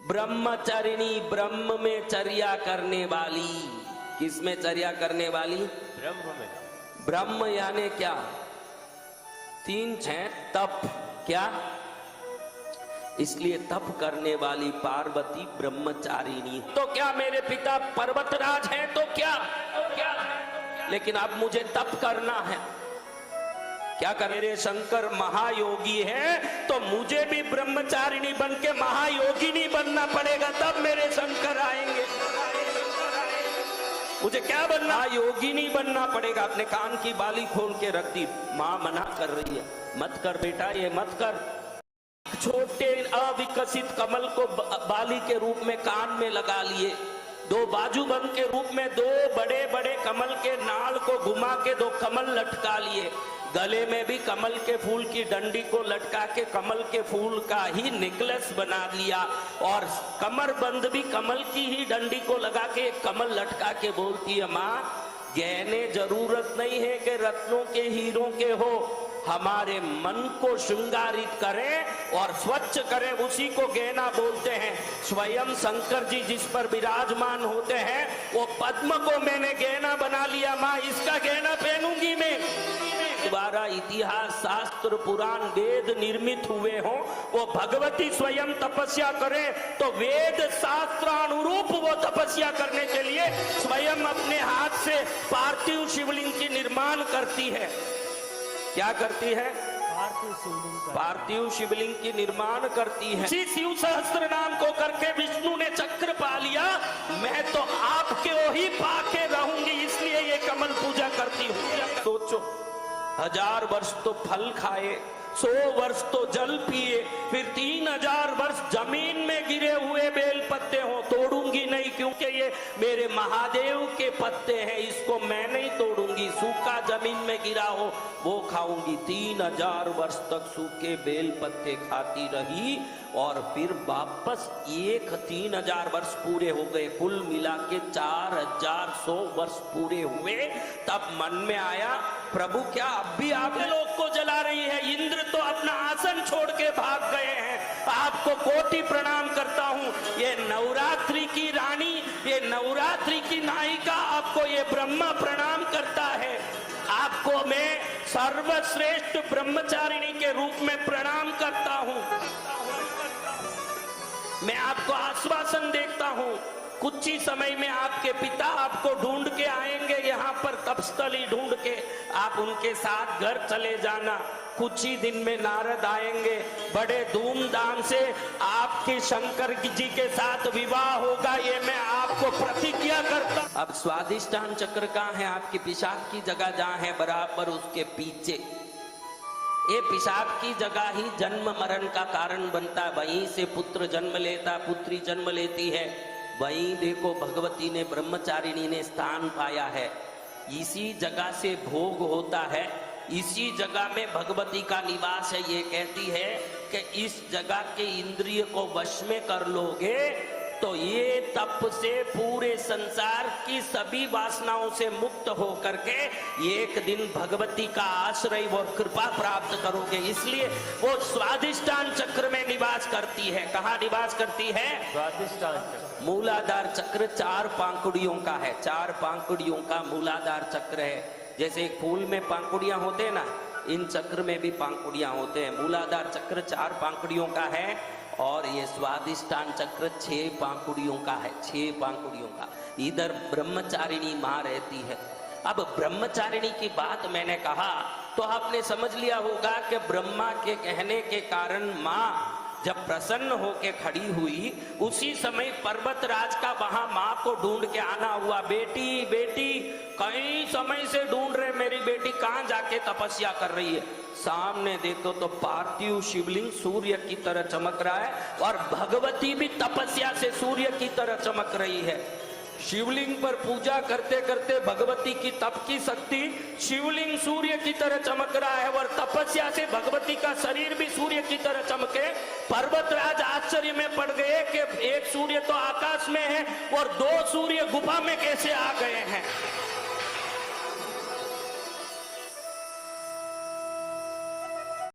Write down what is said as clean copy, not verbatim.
ब्रह्मचारिणी, ब्रह्म में चर्या करने वाली। किस में चर्या करने वाली? ब्रह्म में। ब्रह्म यानी क्या? 3 6 तप। क्या? इसलिए तप करने वाली पार्वती ब्रह्मचारिणी। तो क्या मेरे पिता पर्वतराज हैं? तो क्या? लेकिन अब मुझे तप करना है। क्या कर? मेरे शंकर महायोगी हैं, तो मुझे भी ब्रह्मचारिणी बन के महायोगिनी बनना पड़ेगा, तब मेरे शंकर आएंगे। मुझे क्या बनना? योगिनी बनना पड़ेगा। अपने कान की बाली खोल के रख दी। माँ मना कर रही है, मत कर बेटा, ये मत कर। छोटे अविकसित कमल को बाली के रूप में कान में लगा लिए। 2 बाजूबंद के रूप में 2 बड़े बड़े कमल के नाल को घुमा के 2 कमल लटका लिए। गले में भी कमल के फूल की डंडी को लटका के कमल के फूल का ही नेकलेस बना लिया। और कमर बंद भी कमल की ही डंडी को लगा के कमल लटका के बोलती है, माँ गहने जरूरत नहीं है कि रत्नों के हीरों के हो, हमारे मन को श्रृंगारित करें और स्वच्छ करें, उसी को गहना बोलते हैं। स्वयं शंकर जी जिस पर विराजमान होते हैं वो पद्म को मैंने गहना बना लिया। माँ इसका गहना पहनूंगी मैं। द्वारा इतिहास शास्त्र पुराण वेद निर्मित हुए हो, वो भगवती स्वयं तपस्या करे तो वेद शास्त्र अनुरूप वो तपस्या करने के लिए स्वयं अपने हाथ से पार्थिव शिवलिंग की निर्माण करती है। क्या करती है? पार्थिव शिवलिंग की निर्माण करती है। इसी शिव सहस्त्र नाम को करके विष्णु ने चक्र पा लिया। मैं तो आपके ही पाके रहूंगी, इसलिए ये कमल पूजा करती हूँ। सोचो, 1000 वर्ष तो फल खाए, 100 वर्ष तो जल पिए, फिर 3000 वर्ष जमीन में गिरे हुए बेल पत्ते हो, तोड़ूंगी नहीं, क्योंकि ये मेरे महादेव के पत्ते हैं, इसको मैं नहीं तोड़ूंगी। सूखा जमीन में गिरा हो वो खाऊंगी। 3000 वर्ष तक सूखे बेल पत्ते खाती रही और फिर वापस 3000 वर्ष पूरे हो गए, कुल मिला के 4100 वर्ष पूरे हुए। तब मन में आया, प्रभु क्या अब भी आप लोग को जला रही है? इंद्र तो अपना आसन छोड़ के भाग गए हैं। आपको कोटि प्रणाम करता हूँ। ये नवरात्रि की रानी, ये नवरात्रि की नायिका, आपको ये ब्रह्मा प्रणाम करता है। आपको मैं सर्वश्रेष्ठ ब्रह्मचारिणी के रूप में प्रणाम करता हूँ। मैं आपको आश्वासन देता हूँ, कुछ ही समय में आपके पिता आपको ढूंढ के आएंगे, यहाँ पर तपस्थली ढूंढ के। आप उनके साथ घर चले जाना। कुछ ही दिन में नारद आएंगे, बड़े धूमधाम से आपके शंकर जी के साथ विवाह होगा, ये मैं आपको प्रतिज्ञा करता। अब स्वादिष्टान चक्र कहाँ है? आपकी पिशाच की जगह जहाँ है बराबर उसके पीछे। ये पिशाच की जगह ही जन्म मरण का कारण बनता है। वहीं से पुत्र जन्म लेता, पुत्री जन्म लेती है। वहीं देखो भगवती ने, ब्रह्मचारिणी ने स्थान पाया है। इसी जगह से भोग होता है, इसी जगह में भगवती का निवास है। ये कहती है कि इस जगह के इंद्रिय को वश में कर लोगे तो ये तप से पूरे संसार की सभी वासनाओं से मुक्त हो करके एक दिन भगवती का आश्रय और कृपा प्राप्त करोगे। इसलिए वो स्वादिष्टान चक्र में निवास करती है। कहाँ निवास करती है? स्वादिष्टान चक्र। मूलाधार चक्र 4 पांखुड़ियों का है। 4 पांखुड़ियों का मूलाधार चक्र है। जैसे एक फूल में पांखुड़ियां होते हैं ना, इन चक्र में भी पांखुड़ियां होते हैं। मूलाधार चक्र 4 पांखुड़ियों का है और ये स्वादिष्टान चक्र 6 पांखुड़ियों का है। 6 पांखुड़ियों का। इधर ब्रह्मचारिणी माँ रहती है। अब ब्रह्मचारिणी की बात मैंने कहा तो आपने समझ लिया होगा कि ब्रह्मा के कहने के कारण माँ जब प्रसन्न होके खड़ी हुई, उसी समय पर्वतराज का वहां माँ को ढूंढ के आना हुआ। बेटी बेटी, कई समय से ढूंढ रहे, मेरी बेटी कहाँ जाके तपस्या कर रही है। सामने देखो तो पार्थिव शिवलिंग सूर्य की तरह चमक रहा है और भगवती भी तपस्या से सूर्य की तरह चमक रही है। शिवलिंग पर पूजा करते करते भगवती की तप की शक्ति, शिवलिंग सूर्य की तरह चमक रहा है और तपस्या से भगवती का शरीर भी सूर्य की तरह चमके। पर्वतराज आश्चर्य में पड़ गए कि एक सूर्य तो आकाश में है और 2 सूर्य गुफा में कैसे आ गए हैं।